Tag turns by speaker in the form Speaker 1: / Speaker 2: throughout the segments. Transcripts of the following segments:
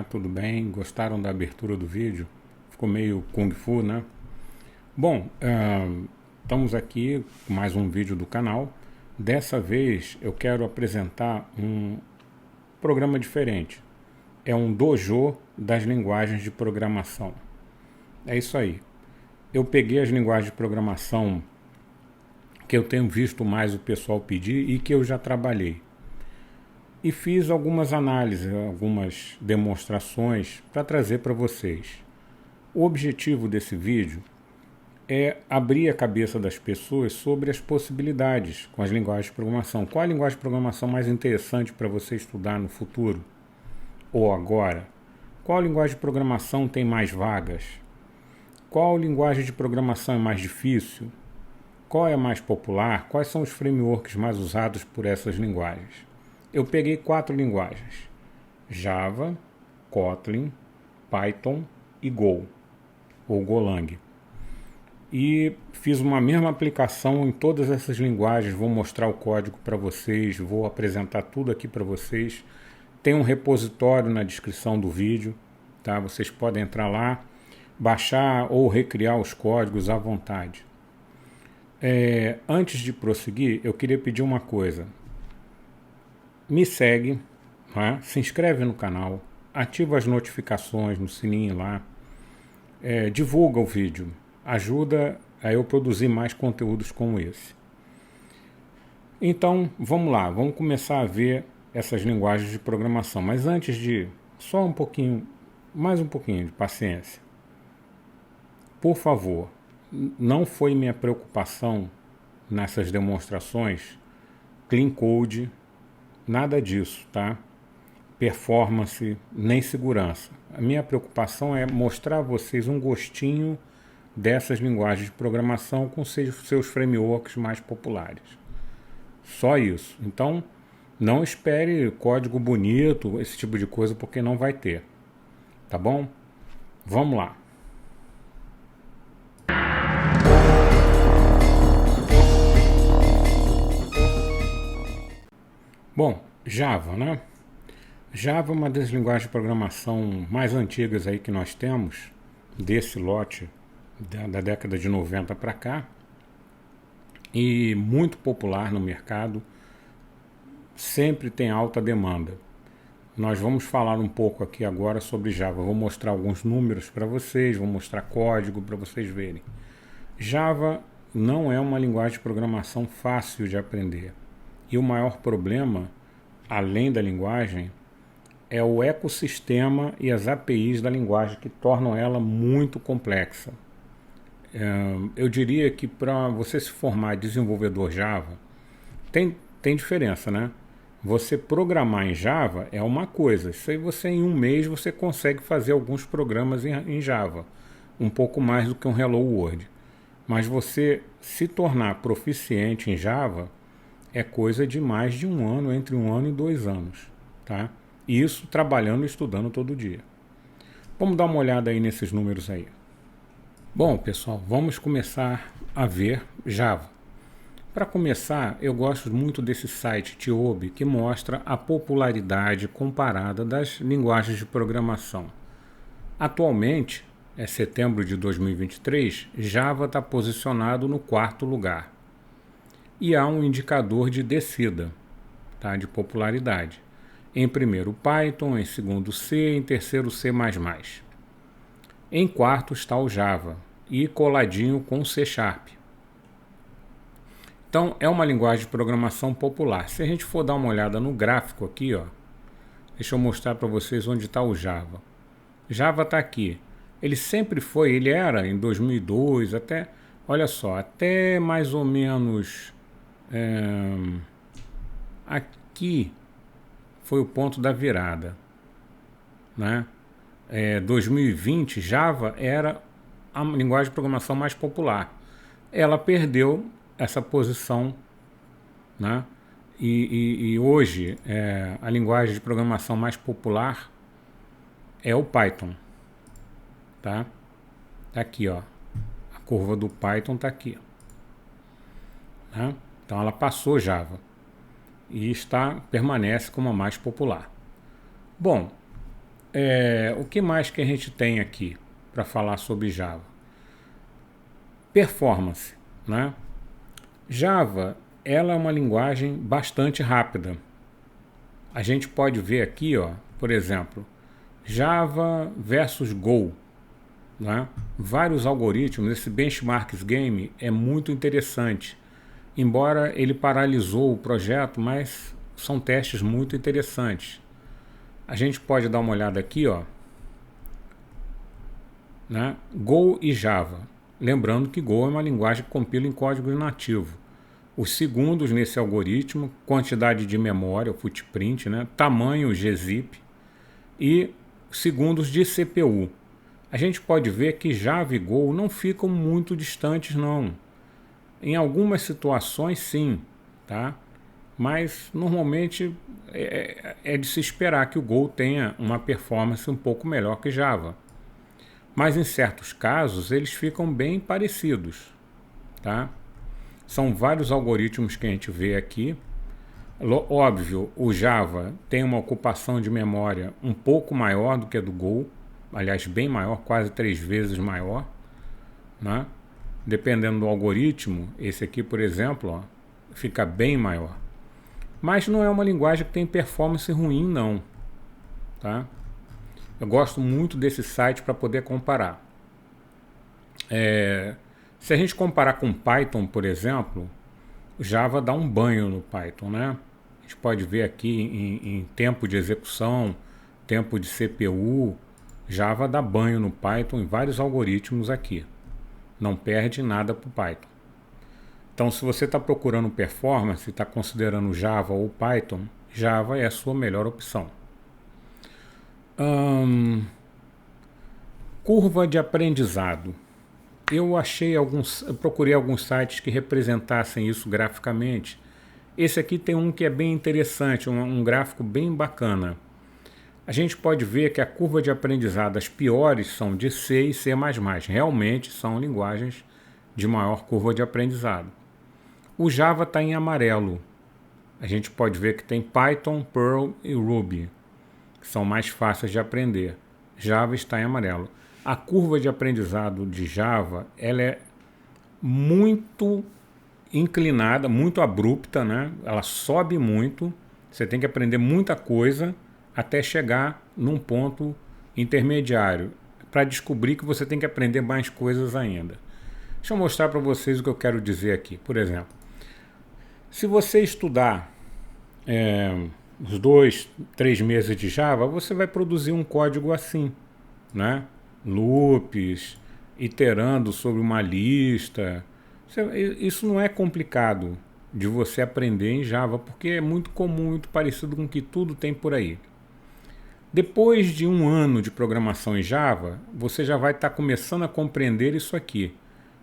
Speaker 1: tudo bem? Gostaram da abertura do vídeo? Ficou meio Kung Fu, né? Bom, estamos aqui com mais um vídeo do canal. Dessa vez eu quero apresentar um programa diferente. É um dojo das linguagens de programação. É isso aí. Eu peguei as linguagens de programação que eu tenho visto mais o pessoal pedir e que eu já trabalhei. E fiz algumas análises, algumas demonstrações para trazer para vocês. O objetivo desse vídeo é abrir a cabeça das pessoas sobre as possibilidades com as linguagens de programação. Qual a linguagem de programação mais interessante para você estudar no futuro ou agora? Qual linguagem de programação tem mais vagas? Qual linguagem de programação é mais difícil? Qual é a mais popular? Quais são os frameworks mais usados por essas linguagens? Eu peguei 4 linguagens: Java, Kotlin, Python e Go, ou Golang. E fiz uma mesma aplicação em todas essas linguagens. Vou mostrar o código para vocês, vou apresentar tudo aqui para vocês. Tem um repositório na descrição do vídeo, tá? Vocês podem entrar lá, baixar ou recriar os códigos à vontade. Antes de prosseguir, eu queria pedir uma coisa. Me segue, tá? Se inscreve no canal, ativa as notificações no sininho lá, divulga o vídeo, ajuda a eu produzir mais conteúdos como esse. Então, vamos lá, vamos começar a ver essas linguagens de programação. Mas antes de, só um pouquinho, mais um pouquinho de paciência. Por favor, não foi minha preocupação nessas demonstrações clean code, nada disso, tá? Performance, nem segurança. A minha preocupação é mostrar a vocês um gostinho dessas linguagens de programação com seus frameworks mais populares. Só isso. Então, não espere código bonito, esse tipo de coisa, porque não vai ter. Tá bom? Vamos lá. Bom, Java, né? Java é uma das linguagens de programação mais antigas aí que nós temos, desse lote da década de 90 para cá, e muito popular no mercado, sempre tem alta demanda. Nós vamos falar um pouco aqui agora sobre Java. Vou mostrar alguns números para vocês, vou mostrar código para vocês verem. Java não é uma linguagem de programação fácil de aprender. E o maior problema, além da linguagem, é o ecossistema e as APIs da linguagem que tornam ela muito complexa. Eu diria que para você se formar desenvolvedor Java, tem diferença, né? Você programar em Java é uma coisa. Isso aí você em um mês você consegue fazer alguns programas em Java. Um pouco mais do que um Hello World. Mas você se tornar proficiente em Java é coisa de mais de um ano, entre 1 ano e 2 anos, tá? Isso trabalhando e estudando todo dia. Vamos dar uma olhada aí nesses números aí. Bom, pessoal, vamos começar a ver Java. Para começar, eu gosto muito desse site TIOBE, que mostra a popularidade comparada das linguagens de programação. Atualmente, é setembro de 2023, Java está posicionado no 4º lugar. E há um indicador de descida, tá, de popularidade. Em primeiro Python, em segundo C, em terceiro C++. Em quarto está o Java, e coladinho com o C#. Então é uma linguagem de programação popular. Se a gente for dar uma olhada no gráfico aqui, ó, deixa eu mostrar para vocês onde está o Java. Java está aqui. Ele sempre foi, ele era em 2002, até, olha só, até mais ou menos... aqui foi o ponto da virada, né? 2020 Java era a linguagem de programação mais popular. Ela perdeu essa posição, né? E hoje a linguagem de programação mais popular é o Python, tá? Tá aqui, ó, a curva do Python tá aqui, né? Então ela passou Java e permanece como a mais popular. Bom, o que mais que a gente tem aqui para falar sobre Java? Performance, né? Java, ela é uma linguagem bastante rápida. A gente pode ver aqui, ó, por exemplo, Java versus Go, né? Vários algoritmos. Esse Benchmarks Game é muito interessante. Embora ele paralisou o projeto, mas são testes muito interessantes. A gente pode dar uma olhada aqui, ó, né? Go e Java. Lembrando que Go é uma linguagem que compila em código nativo. Os segundos nesse algoritmo, quantidade de memória, o footprint, né? Tamanho gzip e segundos de CPU. A gente pode ver que Java e Go não ficam muito distantes, não. Em algumas situações, sim, tá? Mas normalmente é de se esperar que o Go tenha uma performance um pouco melhor que Java. Mas em certos casos eles ficam bem parecidos, tá? São vários algoritmos que a gente vê aqui. Óbvio, o Java tem uma ocupação de memória um pouco maior do que a do Go, aliás, bem maior, quase 3 vezes maior, né? Dependendo do algoritmo, esse aqui, por exemplo, ó, fica bem maior. Mas não é uma linguagem que tem performance ruim, não, tá? Eu gosto muito desse site para poder comparar. Se a gente comparar com Python, por exemplo, o Java dá um banho no Python, né? A gente pode ver aqui em tempo de execução, tempo de CPU, Java dá banho no Python em vários algoritmos aqui. Não perde nada para o Python. Então, se você está procurando performance, está considerando Java ou Python, Java é a sua melhor opção. Curva de aprendizado. Eu procurei alguns sites que representassem isso graficamente. Esse aqui tem um que é bem interessante, um gráfico bem bacana. A gente pode ver que a curva de aprendizado, as piores são de C e C++. Realmente são linguagens de maior curva de aprendizado. O Java está em amarelo. A gente pode ver que tem Python, Perl e Ruby, que são mais fáceis de aprender. Java está em amarelo. A curva de aprendizado de Java, ela é muito inclinada, muito abrupta, né? Ela sobe muito. Você tem que aprender muita coisa até chegar num ponto intermediário, para descobrir que você tem que aprender mais coisas ainda. Deixa eu mostrar para vocês o que eu quero dizer aqui. Por exemplo, se você estudar uns 2, 3 meses de Java, você vai produzir um código assim, né? Loops, iterando sobre uma lista. Isso não é complicado de você aprender em Java, porque é muito comum, muito parecido com o que tudo tem por aí. Depois de 1 ano de programação em Java, você já vai estar começando a compreender isso aqui.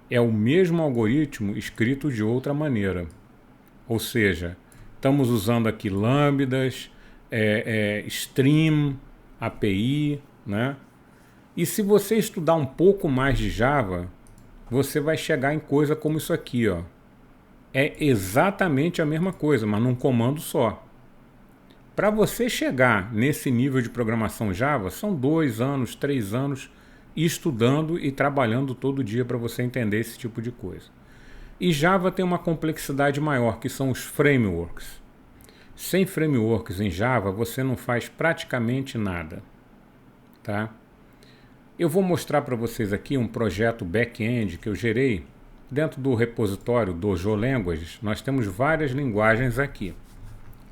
Speaker 1: É o mesmo algoritmo escrito de outra maneira. Ou seja, estamos usando aqui lambdas, stream, API, né? E se você estudar um pouco mais de Java, você vai chegar em coisa como isso aqui, ó. É exatamente a mesma coisa, mas num comando só. Para você chegar nesse nível de programação Java, são 2 anos, 3 anos estudando e trabalhando todo dia para você entender esse tipo de coisa. E Java tem uma complexidade maior, que são os frameworks. Sem frameworks em Java, você não faz praticamente nada, tá? Eu vou mostrar para vocês aqui um projeto back-end que eu gerei. Dentro do repositório Dojo Languages, nós temos várias linguagens aqui,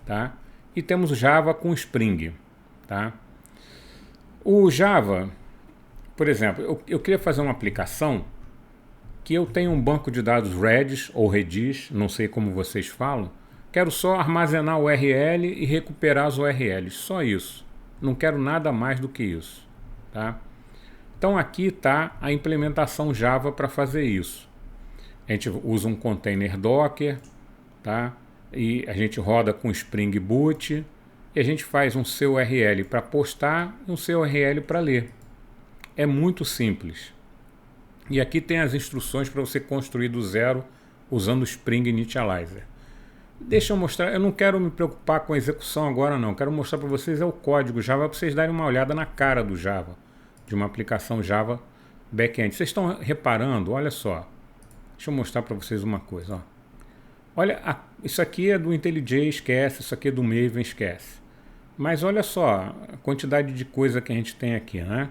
Speaker 1: tá? E temos Java com Spring, tá? O Java, por exemplo, eu queria fazer uma aplicação que eu tenho um banco de dados Redis ou Redis, não sei como vocês falam. Quero só armazenar o URL e recuperar as URLs, só isso. Não quero nada mais do que isso, tá? Então aqui está a implementação Java para fazer isso. A gente usa um container Docker, tá? E a gente roda com Spring Boot e a gente faz um CURL para postar e um CURL para ler. É muito simples. E aqui tem as instruções para você construir do zero usando o Spring Initializer. Deixa eu mostrar, eu não quero me preocupar com a execução agora não, quero mostrar para vocês o código Java para vocês darem uma olhada na cara do Java, de uma aplicação Java back-end. Vocês estão reparando, olha só, deixa eu mostrar para vocês uma coisa, ó. Olha, isso aqui é do IntelliJ, esquece, isso aqui é do Maven, esquece. Mas olha só a quantidade de coisa que a gente tem aqui, né?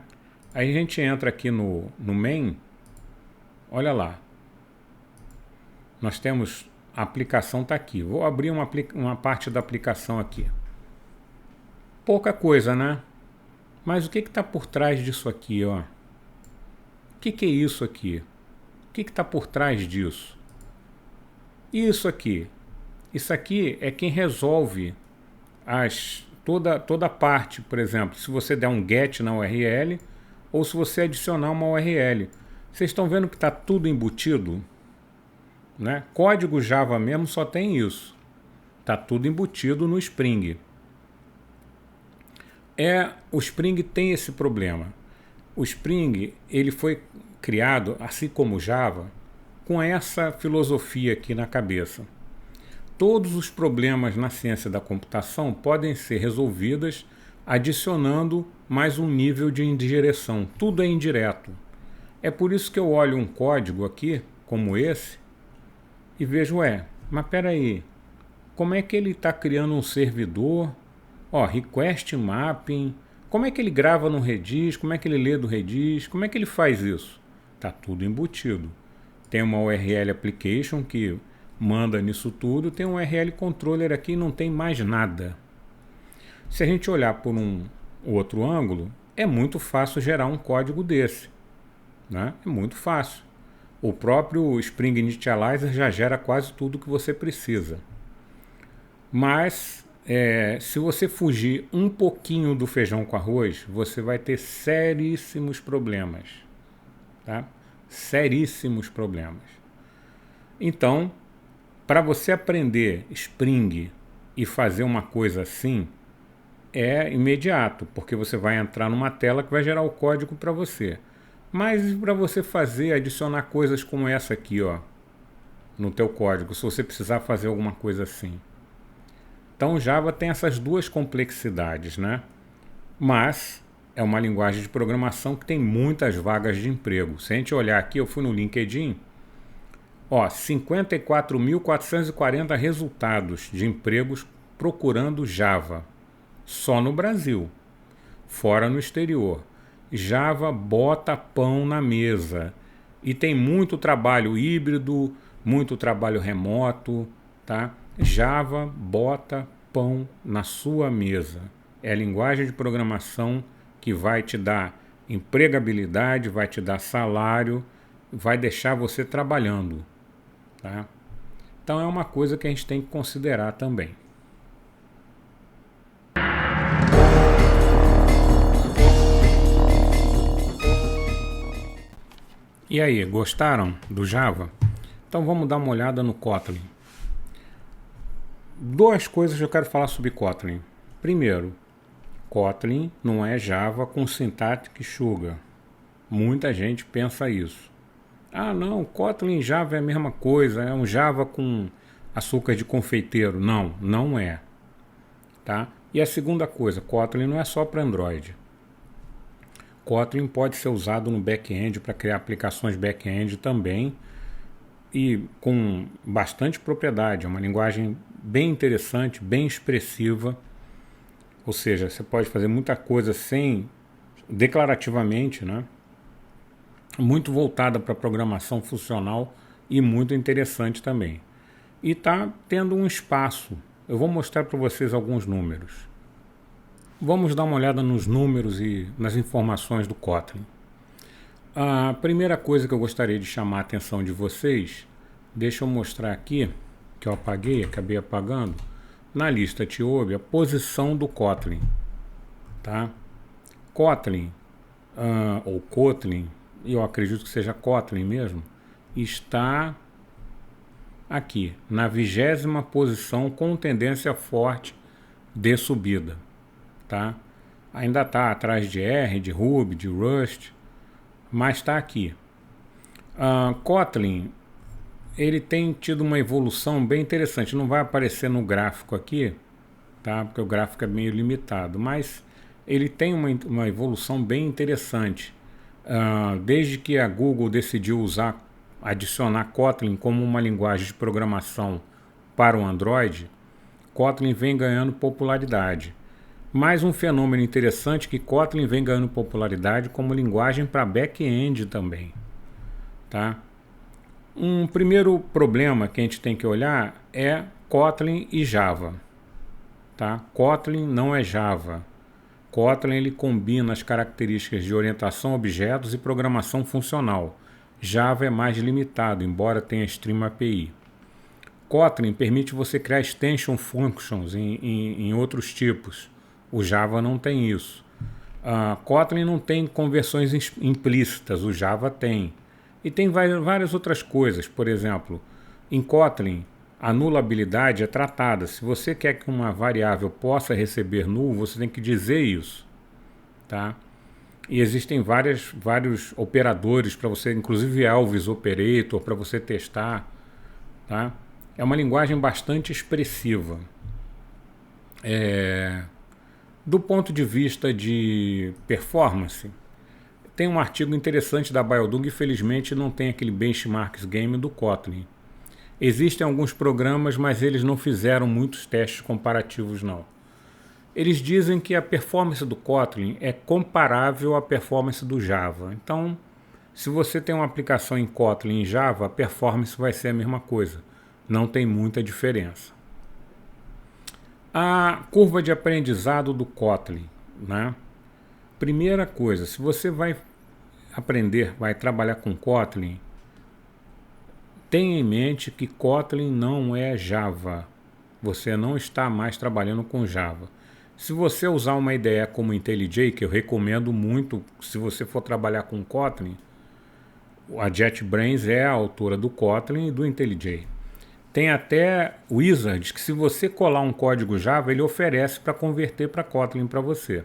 Speaker 1: Aí a gente entra aqui no main, olha lá, nós temos... A aplicação está aqui. Vou abrir uma parte da aplicação aqui. Pouca coisa, né? Mas o que está por trás disso aqui, ó? O que é isso aqui? O que está por trás disso? Isso aqui. Isso aqui é quem resolve toda a parte, por exemplo, se você der um get na URL ou se você adicionar uma URL. Vocês estão vendo que está tudo embutido? Né? Código Java mesmo só tem isso. Está tudo embutido no Spring. O Spring tem esse problema. O Spring ele foi criado, assim como o Java, com essa filosofia aqui na cabeça. Todos os problemas na ciência da computação podem ser resolvidos adicionando mais um nível de indireção. Tudo é indireto. É por isso que eu olho um código aqui, como esse, e vejo, mas peraí, como é que ele está criando um servidor? Ó, request mapping, como é que ele grava no Redis, como é que ele lê do Redis, como é que ele faz isso? Está tudo embutido. Tem uma URL application que manda nisso tudo, tem um URL controller aqui e não tem mais nada. Se a gente olhar por um outro ângulo, é muito fácil gerar um código desse, né? É muito fácil. O próprio Spring Initializer já gera quase tudo que você precisa. Mas, se você fugir um pouquinho do feijão com arroz, você vai ter seríssimos problemas. Tá? Seríssimos problemas. Então, para você aprender Spring e fazer uma coisa assim, é imediato, porque você vai entrar numa tela que vai gerar o código para você. Mas para você adicionar coisas como essa aqui, ó, no teu código, se você precisar fazer alguma coisa assim. Então Java tem essas duas complexidades, né? Mas é uma linguagem de programação que tem muitas vagas de emprego. Se a gente olhar aqui, eu fui no LinkedIn, ó, 54.440 resultados de empregos procurando Java, só no Brasil, fora no exterior. Java bota pão na mesa. E tem muito trabalho híbrido, muito trabalho remoto, tá? Java bota pão na sua mesa. É a linguagem de programação que vai te dar empregabilidade, vai te dar salário, vai deixar você trabalhando, tá? Então é uma coisa que a gente tem que considerar também. E aí, gostaram do Java? Então vamos dar uma olhada no Kotlin. Duas coisas que eu quero falar sobre Kotlin. Primeiro, Kotlin não é Java com syntactic sugar. Muita gente pensa isso. Ah não, Kotlin e Java é a mesma coisa, é um Java com açúcar de confeiteiro. Não, não é. Tá? E a segunda coisa, Kotlin não é só para Android. Kotlin pode ser usado no back-end para criar aplicações back-end também e com bastante propriedade. É uma linguagem bem interessante, bem expressiva. Ou seja, você pode fazer muita coisa declarativamente, né? Muito voltada para programação funcional e muito interessante também. E está tendo um espaço. Eu vou mostrar para vocês alguns números. Vamos dar uma olhada nos números e nas informações do Kotlin. A primeira coisa que eu gostaria de chamar a atenção de vocês, deixa eu mostrar aqui, que eu acabei apagando, na lista TIOBE, a posição do Kotlin. Tá? Kotlin, ou Kotlin, eu acredito que seja Kotlin mesmo, está aqui, na 20ª posição com tendência forte de subida. Tá? Ainda está atrás de R, de Ruby, de Rust, mas está aqui. Kotlin ele tem tido uma evolução bem interessante. Não vai aparecer no gráfico aqui, tá? Porque o gráfico é meio limitado, mas ele tem uma evolução bem interessante. Desde que a Google decidiu adicionar Kotlin como uma linguagem de programação para o Android, Kotlin vem ganhando popularidade. Mais um fenômeno interessante que Kotlin vem ganhando popularidade como linguagem para back-end também, tá? Um primeiro problema que a gente tem que olhar é Kotlin e Java, tá? Kotlin não é Java. Kotlin ele combina as características de orientação a objetos e programação funcional. Java é mais limitado, embora tenha Stream API. Kotlin permite você criar extension functions em outros tipos. O Java não tem isso. Kotlin não tem conversões implícitas, o Java tem. E tem várias outras coisas. Por exemplo, em Kotlin, a nulabilidade é tratada. Se você quer que uma variável possa receber null, você tem que dizer isso, tá? E existem vários operadores para você, inclusive Elvis Operator, para você testar, tá? É uma linguagem bastante expressiva. Do ponto de vista de performance, tem um artigo interessante da Biodung, infelizmente não tem aquele benchmarks game do Kotlin. Existem alguns programas, mas eles não fizeram muitos testes comparativos não. Eles dizem que a performance do Kotlin é comparável à performance do Java. Então, se você tem uma aplicação em Kotlin e em Java, a performance vai ser a mesma coisa. Não tem muita diferença. A curva de aprendizado do Kotlin, né? Primeira coisa, se você vai trabalhar com Kotlin, tenha em mente que Kotlin não é Java. Você não está mais trabalhando com Java. Se você usar uma IDE como IntelliJ, que eu recomendo muito, se você for trabalhar com Kotlin, a JetBrains é a autora do Kotlin e do IntelliJ. Tem até Wizard, que se você colar um código Java, ele oferece para converter para Kotlin para você.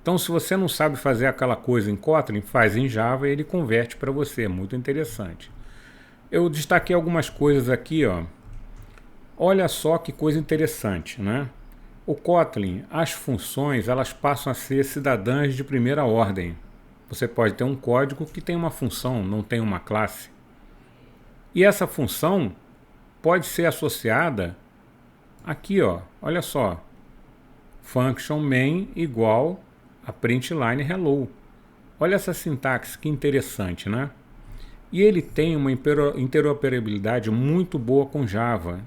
Speaker 1: Então, se você não sabe fazer aquela coisa em Kotlin, faz em Java e ele converte para você. É muito interessante. Eu destaquei algumas coisas aqui, ó. Olha só que coisa interessante, né? O Kotlin, as funções, elas passam a ser cidadãs de primeira ordem. Você pode ter um código que tem uma função, não tem uma classe. E essa função pode ser associada aqui, ó. Olha só. Function main igual a println hello. Olha essa sintaxe, que interessante, né? E ele tem uma interoperabilidade muito boa com Java.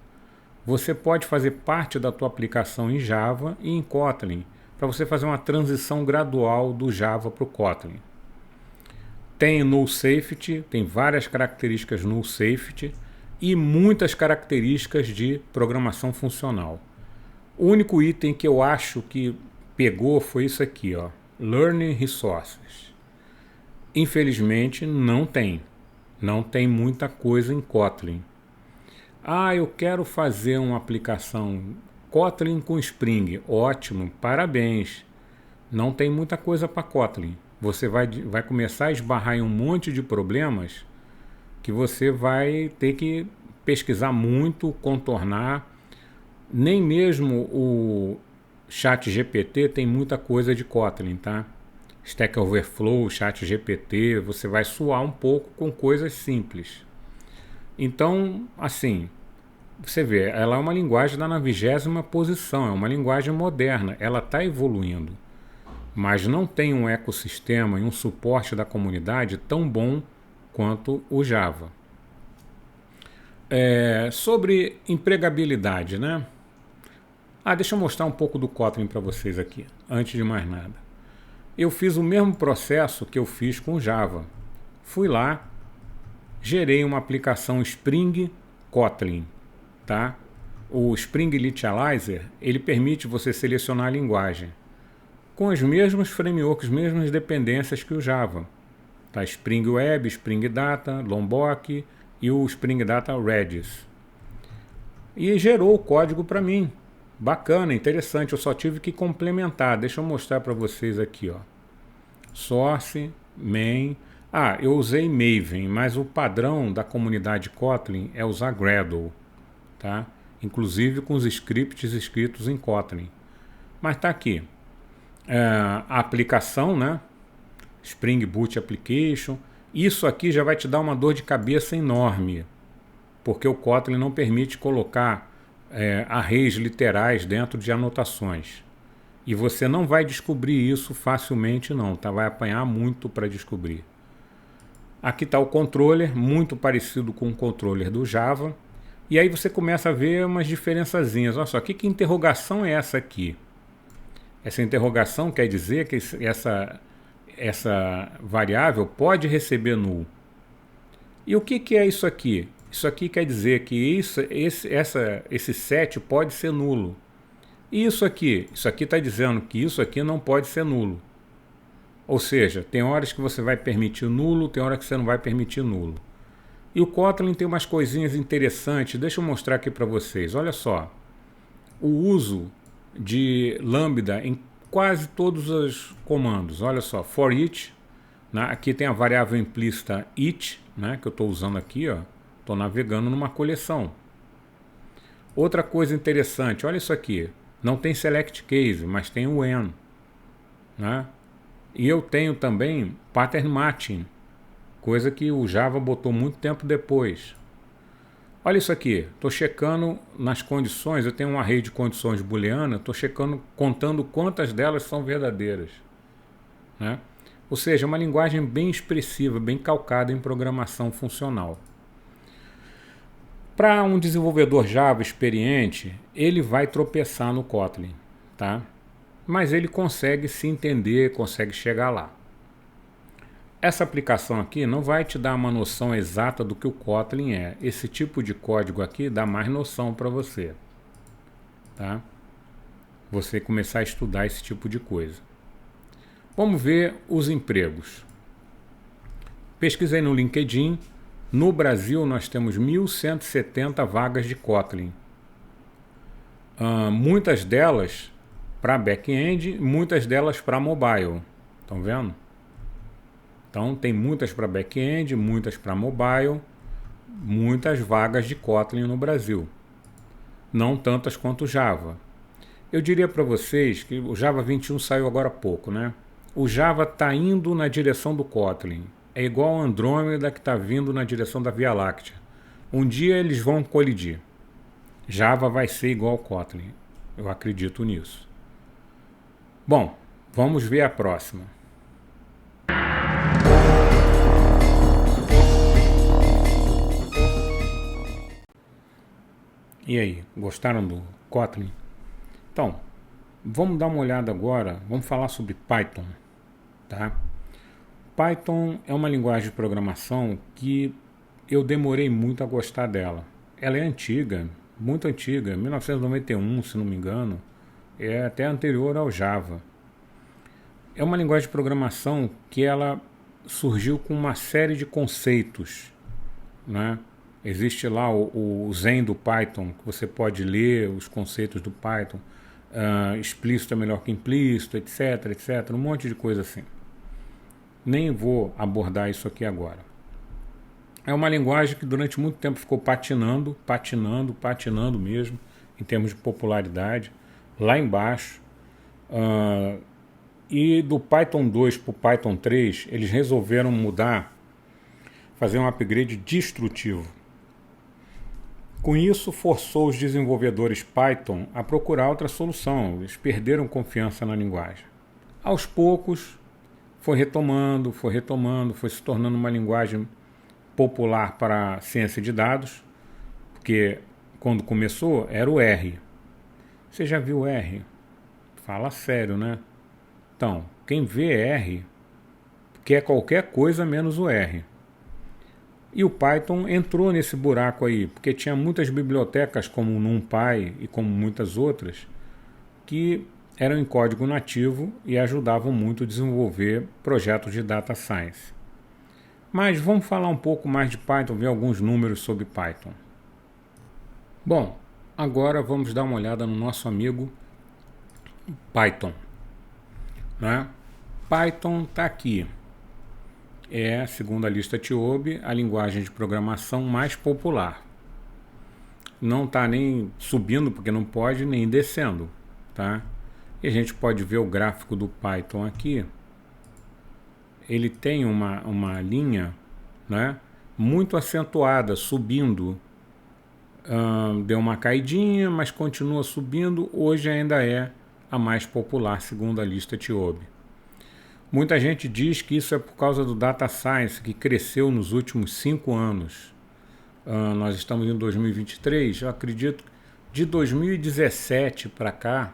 Speaker 1: Você pode fazer parte da tua aplicação em Java e em Kotlin, para você fazer uma transição gradual do Java para o Kotlin. Tem null safety, tem várias características null safety e muitas características de programação funcional. O único item que eu acho que pegou foi isso aqui, ó, Learning Resources. Infelizmente não tem muita coisa em Kotlin. Eu quero fazer uma aplicação Kotlin com Spring. Ótimo, parabéns. Não tem muita coisa para Kotlin. Você vai começar a esbarrar em um monte de problemas que você vai ter que pesquisar muito, contornar. Nem mesmo o ChatGPT tem muita coisa de Kotlin, tá? Stack Overflow, ChatGPT, você vai suar um pouco com coisas simples. Então, assim, você vê, ela é uma linguagem da 90ª posição, é uma linguagem moderna, ela está evoluindo, mas não tem um ecossistema e um suporte da comunidade tão bom quanto o Java. Sobre empregabilidade, né? Deixa eu mostrar um pouco do Kotlin para vocês aqui, antes de mais nada. Eu fiz o mesmo processo que eu fiz com Java. Fui lá, gerei uma aplicação Spring Kotlin, tá? O Spring Litializer, ele permite você selecionar a linguagem com os mesmos frameworks, mesmas dependências que o Java. Tá? Spring Web, Spring Data, Lombok e o Spring Data Redis. E gerou o código para mim. Bacana, interessante, eu só tive que complementar. Deixa eu mostrar para vocês aqui, ó. Source, main. Ah, eu usei Maven, mas o padrão da comunidade Kotlin é usar Gradle, tá? Inclusive com os scripts escritos em Kotlin. Mas tá aqui. A aplicação, né? Spring Boot Application. Isso aqui já vai te dar uma dor de cabeça enorme, porque o Kotlin não permite colocar arrays literais dentro de anotações. E você não vai descobrir isso facilmente não, tá? Vai apanhar muito para descobrir. Aqui está o controller, muito parecido com o controller do Java. E aí você começa a ver umas diferençazinhas. Olha só, que interrogação é essa aqui? Essa interrogação quer dizer que essa variável pode receber null. E o que é isso aqui? Isso aqui quer dizer que esse set pode ser nulo. E isso aqui está dizendo que isso aqui não pode ser nulo. Ou seja, tem horas que você vai permitir nulo, tem horas que você não vai permitir nulo. E o Kotlin tem umas coisinhas interessantes, deixa eu mostrar aqui para vocês. Olha só, o uso de lambda em quase todos os comandos. Olha só, for each, né? Aqui tem a variável implícita each, né? Que eu estou usando aqui, estou navegando numa coleção. Outra coisa interessante, olha isso aqui, não tem select case, mas tem o when, né? E eu tenho também pattern matching, coisa que o Java botou muito tempo depois. Olha isso aqui, estou checando nas condições, eu tenho um array de condições booleana, estou checando, contando quantas delas são verdadeiras, né? Ou seja, uma linguagem bem expressiva, bem calcada em programação funcional. Para um desenvolvedor Java experiente, ele vai tropeçar no Kotlin, tá? Mas ele consegue se entender, consegue chegar lá. Essa aplicação aqui não vai te dar uma noção exata do que o Kotlin é. Esse tipo de código aqui dá mais noção para você, tá? Você começar a estudar esse tipo de coisa. Vamos ver os empregos. Pesquisei no LinkedIn. No Brasil nós temos 1.170 vagas de Kotlin. Muitas delas para back-end, muitas delas para mobile. Estão vendo? Então tem muitas para back-end, muitas para mobile, muitas vagas de Kotlin no Brasil. Não tantas quanto o Java. Eu diria para vocês que o Java 21 saiu agora há pouco, né? O Java está indo na direção do Kotlin. É igual a Andrômeda que está vindo na direção da Via Láctea. Um dia eles vão colidir. Java vai ser igual ao Kotlin. Eu acredito nisso. Bom, vamos ver a próxima. E aí, gostaram do Kotlin? Então, vamos dar uma olhada agora, vamos falar sobre Python, tá? Python é uma linguagem de programação que eu demorei muito a gostar dela. Ela é antiga, muito antiga, 1991, se não me engano, é até anterior ao Java. É uma linguagem de programação que ela surgiu com uma série de conceitos, né? Existe lá o Zen do Python, que você pode ler os conceitos do Python, explícito é melhor que implícito, etc, etc, um monte de coisa assim. Nem vou abordar isso aqui agora. É uma linguagem que durante muito tempo ficou patinando mesmo, em termos de popularidade, lá embaixo. E do Python 2 para o Python 3, eles resolveram mudar, fazer um upgrade destrutivo. Com isso, forçou os desenvolvedores Python a procurar outra solução. Eles perderam confiança na linguagem. Aos poucos, foi retomando, foi se tornando uma linguagem popular para ciência de dados, porque quando começou era o R. Você já viu R? Fala sério, né? Então, quem vê R quer qualquer coisa menos o R. E o Python entrou nesse buraco aí, porque tinha muitas bibliotecas como o NumPy e como muitas outras que eram em código nativo e ajudavam muito a desenvolver projetos de data science. Mas vamos falar um pouco mais de Python, ver alguns números sobre Python. Bom, agora vamos dar uma olhada no nosso amigo Python, né? Python está aqui. é, segundo a lista TIOBE, a linguagem de programação mais popular. Não está nem subindo, porque não pode, nem descendo, tá? E a gente pode ver o gráfico do Python aqui. Ele tem uma linha, né, muito acentuada, subindo. Deu uma caidinha, mas continua subindo. Hoje ainda é a mais popular, segundo a lista TIOBE. Muita gente diz que isso é por causa do Data Science, que cresceu nos últimos 5 anos. Nós estamos em 2023, eu acredito que de 2017 para cá,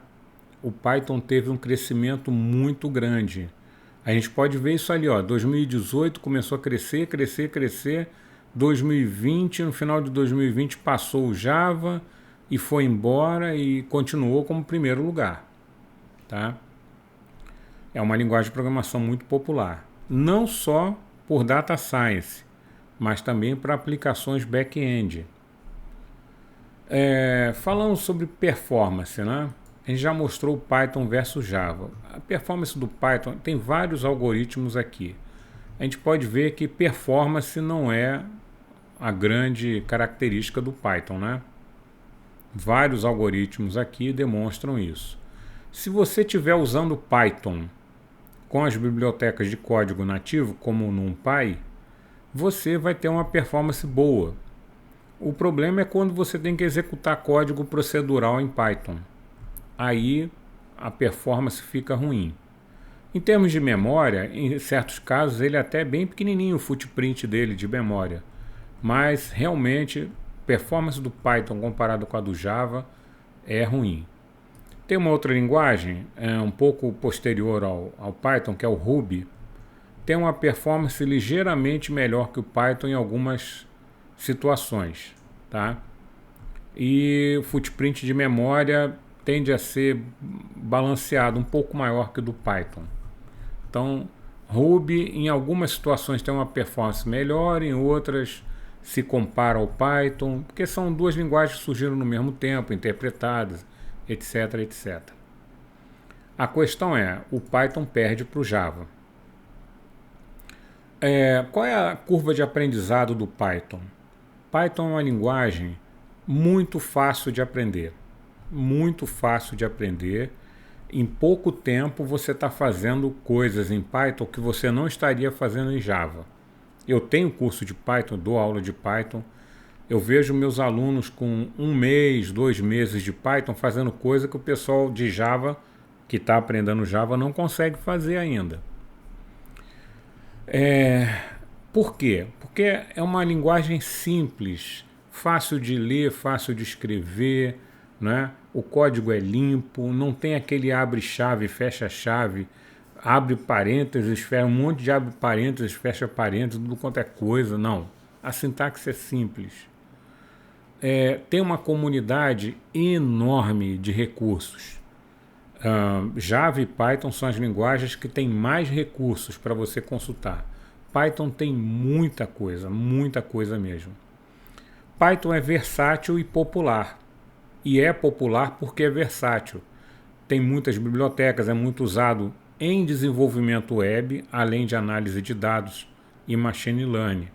Speaker 1: o Python teve um crescimento muito grande. A gente pode ver isso ali, ó, 2018 começou a crescer, crescer, crescer. 2020, no final de 2020, passou o Java e foi embora e continuou como primeiro lugar, tá? É uma linguagem de programação muito popular, não só por Data Science, mas também para aplicações back-end. Falando sobre performance, né? A gente já mostrou o Python versus Java. A performance do Python tem vários algoritmos aqui. A gente pode ver que performance não é a grande característica do Python, né? Vários algoritmos aqui demonstram isso. Se você estiver usando Python com as bibliotecas de código nativo, como o NumPy, você vai ter uma performance boa. O problema é quando você tem que executar código procedural em Python. Aí a performance fica ruim. Em termos de memória, em certos casos ele é até bem pequenininho, o footprint dele de memória. Mas realmente a performance do Python comparado com a do Java é ruim. Tem uma outra linguagem, um pouco posterior ao Python, que é o Ruby. Tem uma performance ligeiramente melhor que o Python em algumas situações, tá? E o footprint de memória tende a ser balanceado, um pouco maior que o do Python. Então, Ruby em algumas situações tem uma performance melhor, em outras se compara ao Python, porque são duas linguagens que surgiram no mesmo tempo, interpretadas, etc, etc. A questão é, o Python perde para o Java. Qual é a curva de aprendizado do Python? Python é uma linguagem muito fácil de aprender. Muito fácil de aprender. Em pouco tempo você está fazendo coisas em Python que você não estaria fazendo em Java. Eu tenho curso de Python, dou aula de Python. Eu vejo meus alunos com 1 mês, 2 meses de Python fazendo coisa que o pessoal de Java, que está aprendendo Java, não consegue fazer ainda. Por quê? Porque é uma linguagem simples, fácil de ler, fácil de escrever, né? O código é limpo, não tem aquele abre-chave, fecha-chave, abre parênteses, fecha um monte de abre parênteses, fecha parênteses, tudo quanto é coisa. Não. A sintaxe é simples. Tem uma comunidade enorme de recursos. Java e Python são as linguagens que têm mais recursos para você consultar. Python tem muita coisa mesmo. Python é versátil e popular. E é popular porque é versátil. Tem muitas bibliotecas, é muito usado em desenvolvimento web, além de análise de dados e machine learning.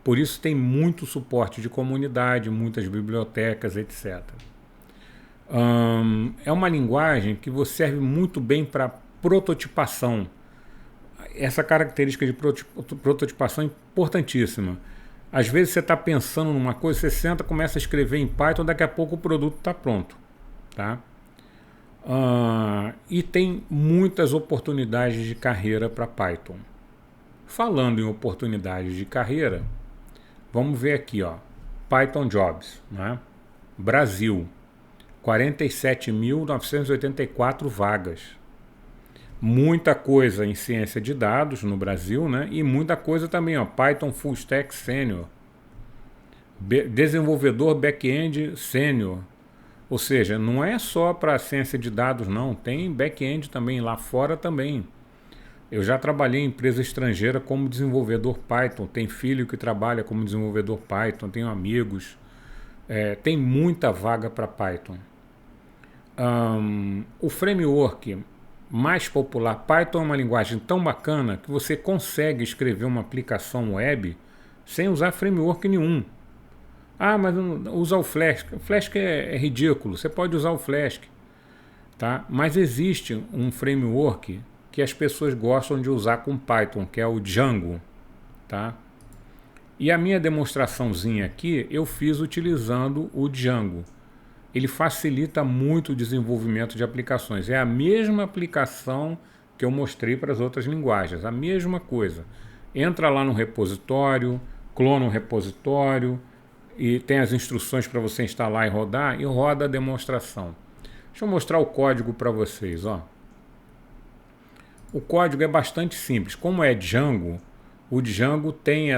Speaker 1: Por isso tem muito suporte de comunidade, muitas bibliotecas, etc. É uma linguagem que você serve muito bem para prototipação. Essa característica de prototipação é importantíssima. Às vezes você está pensando numa coisa, você senta, começa a escrever em Python, daqui a pouco o produto está pronto. Tá? E tem muitas oportunidades de carreira para Python. Falando em oportunidades de carreira, vamos ver aqui, ó, Python Jobs, né? Brasil, 47.984 vagas. Muita coisa em ciência de dados no Brasil, né? E muita coisa também, ó, Python Full Stack Senior, desenvolvedor back-end sênior. Ou seja, não é só para ciência de dados, não. Tem back-end também, lá fora também. Eu já trabalhei em empresa estrangeira como desenvolvedor Python. Tem filho que trabalha como desenvolvedor Python. Tenho amigos. Tem muita vaga para Python. O framework mais popular. Python é uma linguagem tão bacana que você consegue escrever uma aplicação web sem usar framework nenhum. Ah, mas não, usar o Flask. O Flask é ridículo, você pode usar o Flask. Tá? Mas existe um framework que as pessoas gostam de usar com Python, que é o Django. Tá? E a minha demonstraçãozinha aqui eu fiz utilizando o Django. Ele facilita muito o desenvolvimento de aplicações. É a mesma aplicação que eu mostrei para as outras linguagens, a mesma coisa. Entra lá no repositório, clona o repositório e tem as instruções para você instalar e rodar e roda a demonstração. Deixa eu mostrar o código para vocês. Ó. O código é bastante simples. Como é Django, o Django tem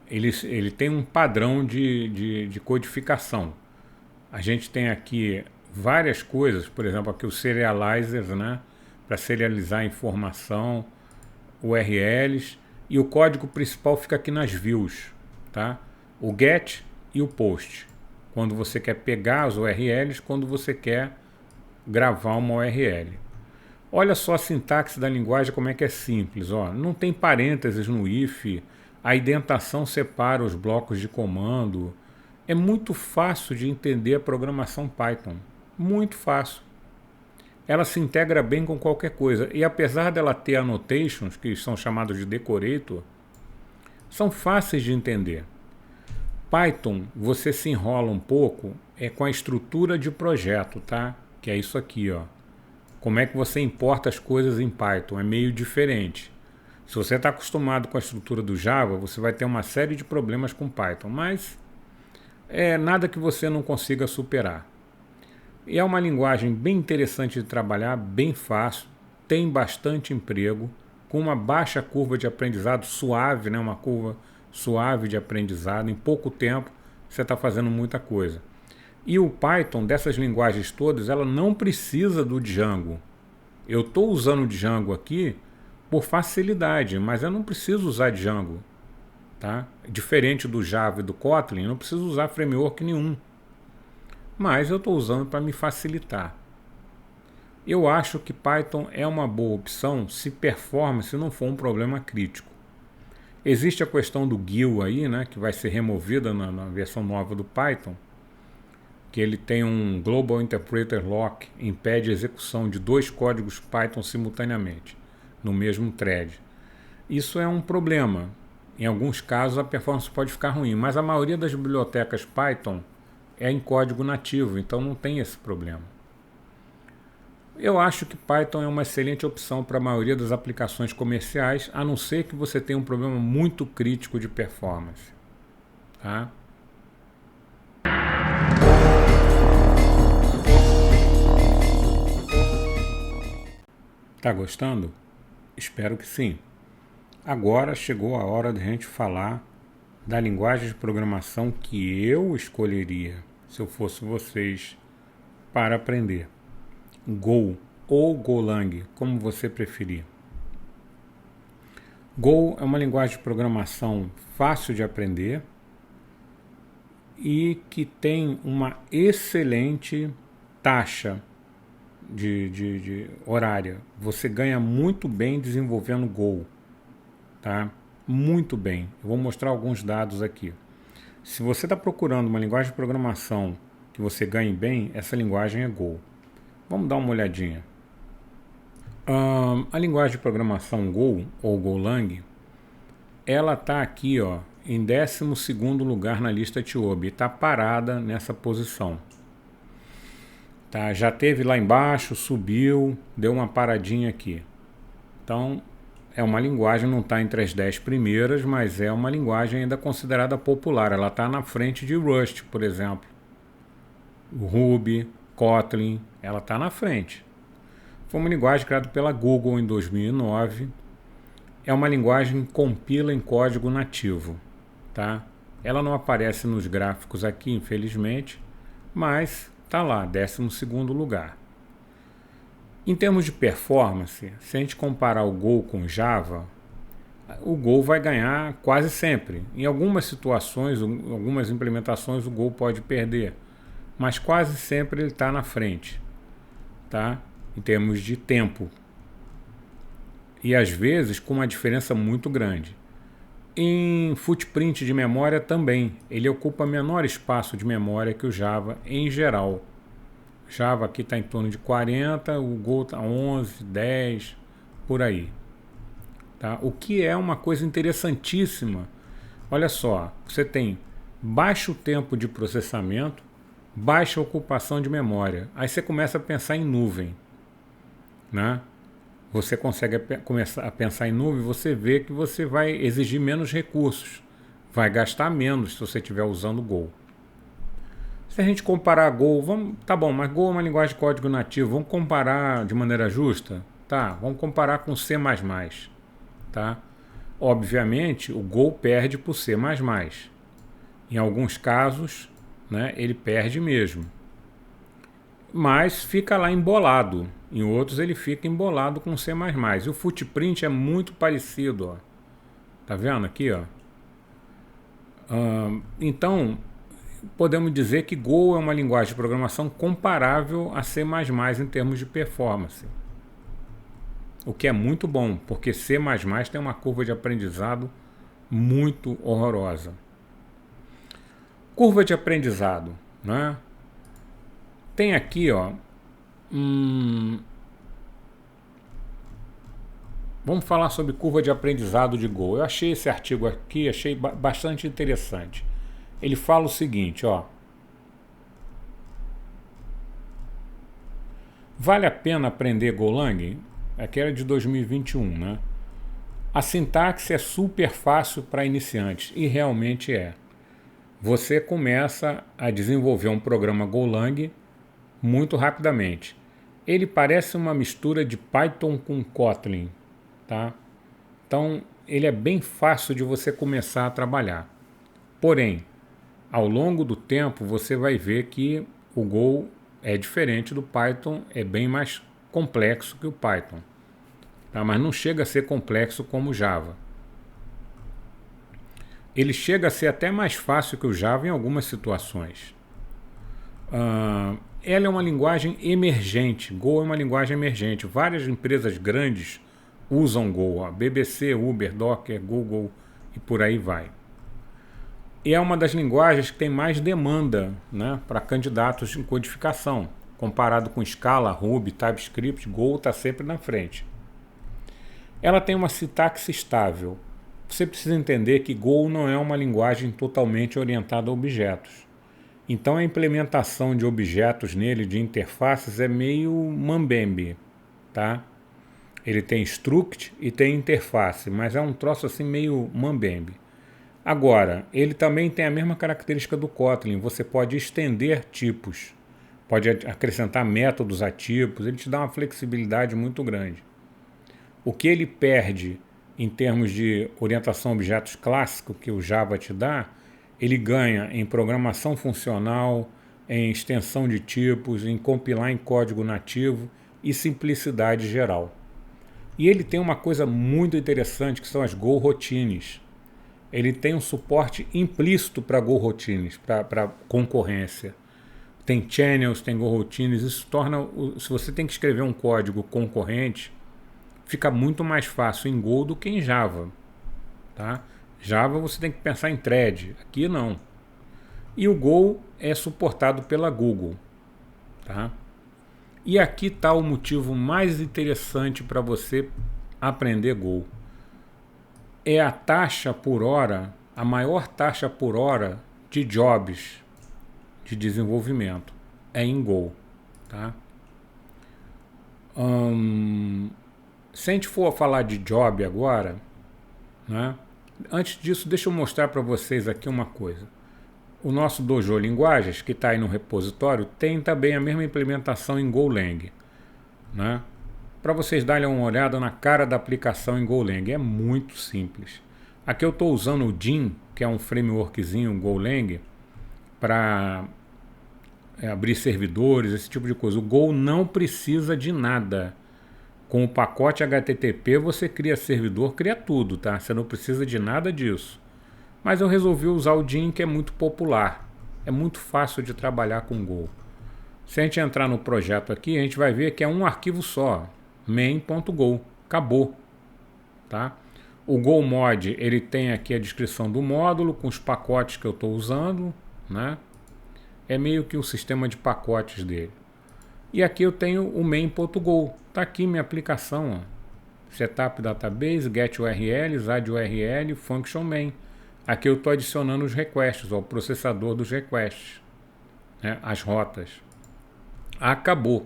Speaker 1: ele tem um padrão de codificação. A gente tem aqui várias coisas, por exemplo, aqui os serializers, né, para serializar a informação, URLs, e o código principal fica aqui nas views, tá? O get e o post, quando você quer pegar as URLs, quando você quer gravar uma URL. Olha só a sintaxe da linguagem, como é que é simples. Ó. Não tem parênteses no if, a indentação separa os blocos de comando. É muito fácil de entender a programação Python. Muito fácil. Ela se integra bem com qualquer coisa. E apesar dela ter annotations, que são chamados de decorator, são fáceis de entender. Python, você se enrola um pouco com a estrutura de projeto, tá? Que é isso aqui, ó. Como é que você importa as coisas em Python? É meio diferente. Se você está acostumado com a estrutura do Java, você vai ter uma série de problemas com Python, mas é nada que você não consiga superar. E é uma linguagem bem interessante de trabalhar, bem fácil, tem bastante emprego, com uma baixa curva de aprendizado suave, né? Uma curva suave de aprendizado. Em pouco tempo você está fazendo muita coisa. E o Python, dessas linguagens todas, ela não precisa do Django. Eu estou usando o Django aqui por facilidade, mas eu não preciso usar Django. Tá? Diferente do Java e do Kotlin, eu não preciso usar framework nenhum. Mas eu estou usando para me facilitar. Eu acho que Python é uma boa opção se performance não for um problema crítico. Existe a questão do GIL aí, né, que vai ser removida na versão nova do Python, que ele tem um Global Interpreter Lock, impede a execução de 2 códigos Python simultaneamente, no mesmo thread. Isso é um problema. Em alguns casos a performance pode ficar ruim, mas a maioria das bibliotecas Python é em código nativo, então não tem esse problema. Eu acho que Python é uma excelente opção para a maioria das aplicações comerciais, a não ser que você tenha um problema muito crítico de performance. Tá? Tá gostando? Espero que sim. Agora chegou a hora de a gente falar da linguagem de programação que eu escolheria, se eu fosse vocês, para aprender. Go ou Golang, como você preferir. Go é uma linguagem de programação fácil de aprender e que tem uma excelente taxa de horária. Você ganha muito bem desenvolvendo Go, tá? Muito bem. Eu vou mostrar alguns dados aqui. Se você está procurando uma linguagem de programação que você ganhe bem, essa linguagem é Go. Vamos dar uma olhadinha. A linguagem de programação Go ou Golang, ela está aqui, ó, em 12º lugar na lista TIOBE, está parada nessa posição. Tá, já teve lá embaixo, subiu, deu uma paradinha aqui. Então, é uma linguagem, não está entre as 10 primeiras, mas é uma linguagem ainda considerada popular. Ela está na frente de Rust, por exemplo. O Ruby, Kotlin, ela está na frente. Foi uma linguagem criada pela Google em 2009. É uma linguagem que compila em código nativo. Tá? Ela não aparece nos gráficos aqui, infelizmente, mas está lá, 12º lugar. Em termos de performance, se a gente comparar o Go com Java, o Go vai ganhar quase sempre. Em algumas situações, em algumas implementações, o Go pode perder, mas quase sempre ele está na frente. Tá? em termos de tempo. E às vezes com uma diferença muito grande. Em footprint de memória também, ele ocupa menor espaço de memória que o Java em geral. Java aqui está em torno de 40, o Go está 11, 10, por aí. Tá? O que é uma coisa interessantíssima. Olha só, você tem baixo tempo de processamento, baixa ocupação de memória. Aí você começa a pensar em nuvem, né? Você consegue começar a pensar em nuvem, você vê que você vai exigir menos recursos, vai gastar menos se você estiver usando Go. Se a gente comparar Go, tá bom, mas Go é uma linguagem de código nativo, vamos comparar de maneira justa? Tá, vamos comparar com C++, tá? Obviamente, o Go perde por C++. Em alguns casos, né, ele perde mesmo. Mas fica lá embolado. Em outros ele fica embolado com C++. E o footprint é muito parecido, ó. Tá vendo aqui, ó? Então, podemos dizer que Go é uma linguagem de programação comparável a C++ em termos de performance. O que é muito bom, porque C++ tem uma curva de aprendizado muito horrorosa. Curva de aprendizado, né? Tem aqui, ó, vamos falar sobre curva de aprendizado de Go. Eu achei esse artigo aqui, achei bastante interessante. Ele fala o seguinte, ó. Vale a pena aprender Golang? Aqui era de 2021, né? A sintaxe é super fácil para iniciantes, e realmente é. Você começa a desenvolver um programa Golang muito rapidamente. Ele parece uma mistura de Python com Kotlin, tá? Então, ele é bem fácil de você começar a trabalhar. Porém, ao longo do tempo, você vai ver que o Go é diferente do Python, é bem mais complexo que o Python, tá? Mas não chega a ser complexo como o Java. Ele chega a ser até mais fácil que o Java em algumas situações. Ela é uma linguagem emergente. Go é uma linguagem emergente. Várias empresas grandes usam Go. A BBC, Uber, Docker, Google e por aí vai. E é uma das linguagens que tem mais demanda, né, para candidatos em codificação. Comparado com Scala, Ruby, TypeScript, Go está sempre na frente. Ela tem uma sintaxe estável. Você precisa entender que Go não é uma linguagem totalmente orientada a objetos. Então a implementação de objetos nele, de interfaces, é meio mambembe, tá? Ele tem struct e tem interface, mas é um troço assim meio mambembe. Agora, ele também tem a mesma característica do Kotlin, você pode estender tipos, pode acrescentar métodos a tipos, ele te dá uma flexibilidade muito grande. O que ele perde em termos de orientação a objetos clássico que o Java te dá, ele ganha em programação funcional, em extensão de tipos, em compilar em código nativo e simplicidade geral. E ele tem uma coisa muito interessante que são as Go Routines. Ele tem um suporte implícito para Go Routines, para concorrência. Tem channels, tem Go Routines, isso torna, se você tem que escrever um código concorrente, fica muito mais fácil em Go do que em Java, tá? Java você tem que pensar em thread, aqui não. E o Go é suportado pela Google, tá? E aqui está o motivo mais interessante para você aprender Go. É a taxa por hora, a maior taxa por hora de jobs de desenvolvimento é em Go, tá? Se a gente for falar de job agora, né? Antes disso, deixa eu mostrar para vocês aqui uma coisa. O nosso Dojo Linguagens, que está aí no repositório, tem também a mesma implementação em Golang, né? Para vocês darem uma olhada na cara da aplicação em Golang, é muito simples. Aqui eu estou usando o Jin, que é um frameworkzinho Golang, para abrir servidores, esse tipo de coisa. O Go não precisa de nada. Com o pacote HTTP você cria servidor, cria tudo, tá? Você não precisa de nada disso. Mas eu resolvi usar o Jin, que é muito popular. É muito fácil de trabalhar com Go. Se a gente entrar no projeto aqui, a gente vai ver que é um arquivo só, main.go, acabou, tá? O Go Mod, ele tem aqui a descrição do módulo com os pacotes que eu estou usando, né? É meio que o sistema de pacotes dele. E aqui eu tenho o main.go, tá aqui minha aplicação, ó. Setup Database, Get URLs, Add URL, Function Main. Aqui eu estou adicionando os requests, ó, o processador dos requests, né? As rotas. Acabou.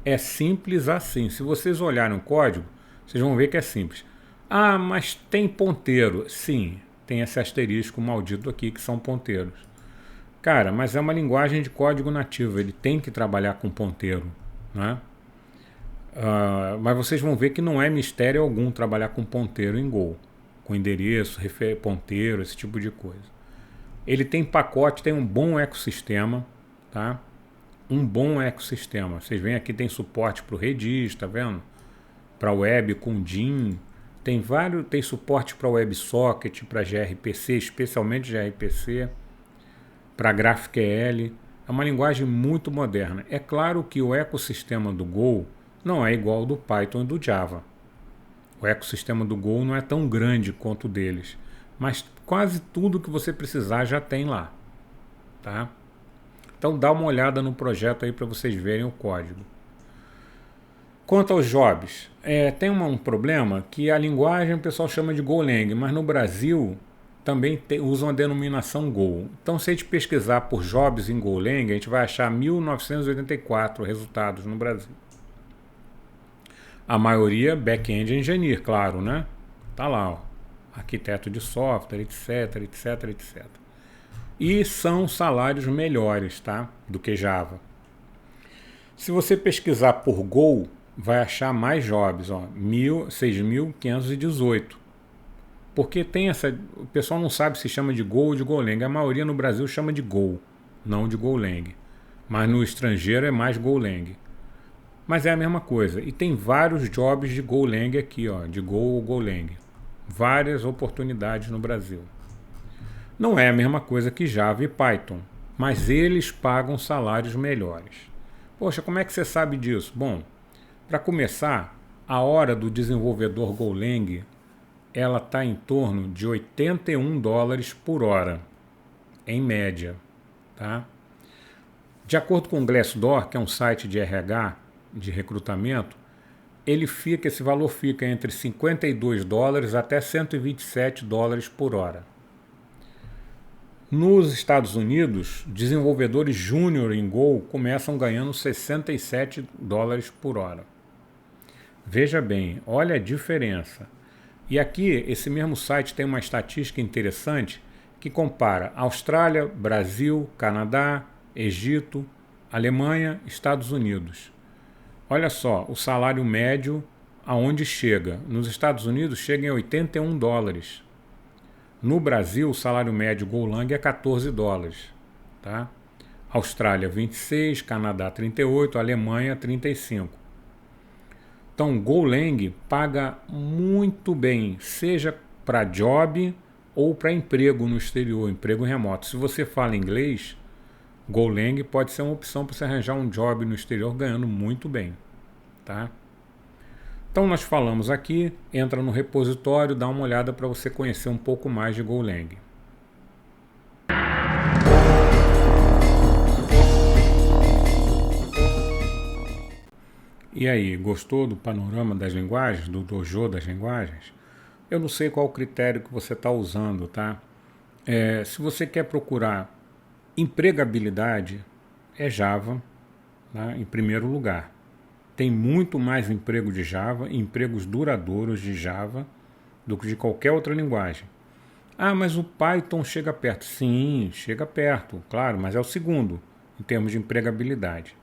Speaker 1: É simples assim. Se vocês olharem o código, vocês vão ver que é simples. Ah, mas tem ponteiro. Sim, tem esse asterisco maldito aqui que são ponteiros. Cara, mas é uma linguagem de código nativo. Ele tem que trabalhar com ponteiro, né? Mas vocês vão ver que não é mistério algum trabalhar com ponteiro em Go. Com endereço, ponteiro, esse tipo de coisa. Ele tem pacote, tem um bom ecossistema, tá? Um bom ecossistema. Vocês veem aqui, tem suporte para o Redis, tá vendo? Para web com DIN. Tem suporte para WebSocket, para gRPC, especialmente gRPC, para GraphQL. É uma linguagem muito moderna. É claro que o ecossistema do Go não é igual ao do Python e do Java. O ecossistema do Go não é tão grande quanto o deles, mas quase tudo que você precisar já tem lá, tá? Então dá uma olhada no projeto aí para vocês verem o código. Quanto aos jobs, tem um problema que a linguagem o pessoal chama de Golang, mas no Brasil também usam a denominação Go. Então se a gente pesquisar por jobs em Golang, a gente vai achar 1984 resultados no Brasil. A maioria back-end engineer, claro, né? Tá lá, ó, arquiteto de software, etc, etc, etc. E são salários melhores, tá? Do que Java. Se você pesquisar por Go, vai achar mais jobs, ó, 6.518. Porque tem essa... O pessoal não sabe se chama de Go ou de Golang. A maioria no Brasil chama de Go, não de Golang. Mas no estrangeiro é mais Golang. Mas é a mesma coisa. E tem vários jobs de Golang aqui, ó, de Go ou Golang. Várias oportunidades no Brasil. Não é a mesma coisa que Java e Python, mas eles pagam salários melhores. Poxa, como é que você sabe disso? Bom, para começar, a hora do desenvolvedor Golang, ela está em torno de $81 por hora, em média, tá? De acordo com o Glassdoor, que é um site de RH, de recrutamento, esse valor fica entre $52 até $127 por hora. Nos Estados Unidos, desenvolvedores júnior em Go começam ganhando $67 por hora. Veja bem, olha a diferença. E aqui, esse mesmo site tem uma estatística interessante que compara Austrália, Brasil, Canadá, Egito, Alemanha, Estados Unidos. Olha só, o salário médio aonde chega. Nos Estados Unidos chega em $81. No Brasil, o salário médio Golang é $14. Tá? Austrália 26, Canadá 38, Alemanha 35. Então, Golang paga muito bem, seja para job ou para emprego no exterior, emprego remoto. Se você fala inglês, Golang pode ser uma opção para você arranjar um job no exterior ganhando muito bem, tá? Então nós falamos aqui, entra no repositório, dá uma olhada para você conhecer um pouco mais de Golang. E aí, gostou do panorama das linguagens, do dojo das linguagens? Eu não sei qual o critério que você está usando, tá? Se você quer procurar empregabilidade, é Java, tá? Em primeiro lugar. Tem muito mais emprego de Java, empregos duradouros de Java, do que de qualquer outra linguagem. Ah, mas o Python chega perto. Sim, chega perto, claro, mas é o segundo, em termos de empregabilidade.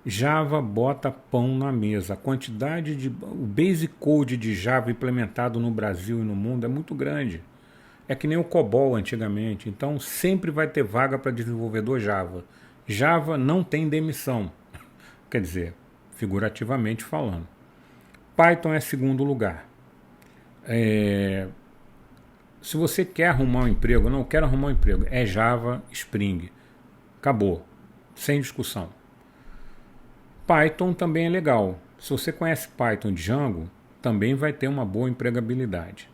Speaker 1: Java bota pão na mesa. A quantidade de... O basic code de Java implementado no Brasil e no mundo é muito grande. É que nem o COBOL antigamente. Então sempre vai ter vaga para desenvolvedor Java. Java não tem demissão. Quer dizer, figurativamente falando. Python é segundo lugar. Se você quer arrumar um emprego, não quero arrumar um emprego, é Java, Spring. Acabou. Sem discussão. Python também é legal. Se você conhece Python e Django, também vai ter uma boa empregabilidade.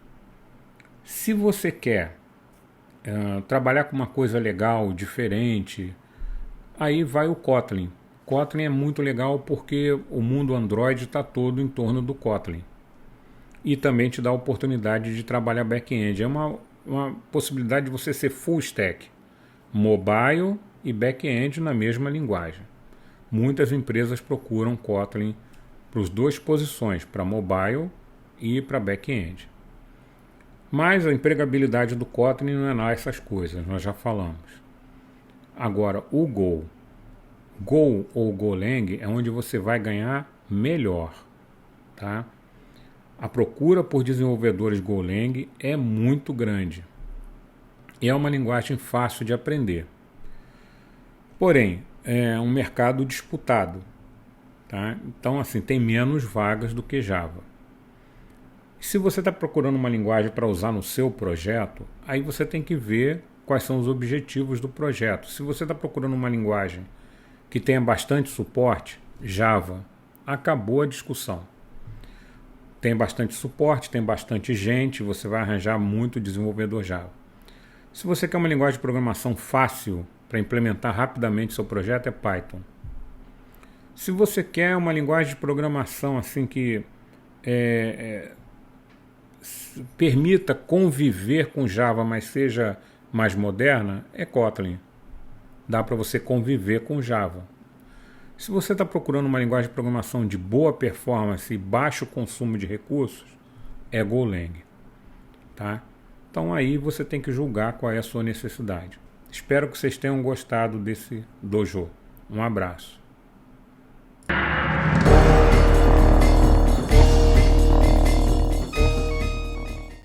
Speaker 1: Se você quer trabalhar com uma coisa legal, diferente, aí vai o Kotlin. Kotlin é muito legal porque o mundo Android está todo em torno do Kotlin. E também te dá a oportunidade de trabalhar back-end. É uma possibilidade de você ser full stack, mobile e back-end na mesma linguagem. Muitas empresas procuram Kotlin para as duas posições, para mobile e para back-end. Mas a empregabilidade do Kotlin não é lá essas coisas, nós já falamos. Agora, o Go. Go ou Golang é onde você vai ganhar melhor. Tá? A procura por desenvolvedores Golang é muito grande. E é uma linguagem fácil de aprender. Porém, é um mercado disputado. Tá? Então, assim, tem menos vagas do que Java. Se você está procurando uma linguagem para usar no seu projeto, aí você tem que ver quais são os objetivos do projeto. Se você está procurando uma linguagem que tenha bastante suporte, Java, acabou a discussão. Tem bastante suporte, tem bastante gente, você vai arranjar muito desenvolvedor Java. Se você quer uma linguagem de programação fácil para implementar rapidamente seu projeto, é Python. Se você quer uma linguagem de programação assim que permita conviver com Java, mas seja mais moderna, é Kotlin. Dá para você conviver com Java. Se você está procurando uma linguagem de programação de boa performance e baixo consumo de recursos, é Golang. Tá? Então aí você tem que julgar qual é a sua necessidade. Espero que vocês tenham gostado desse dojo. Um abraço.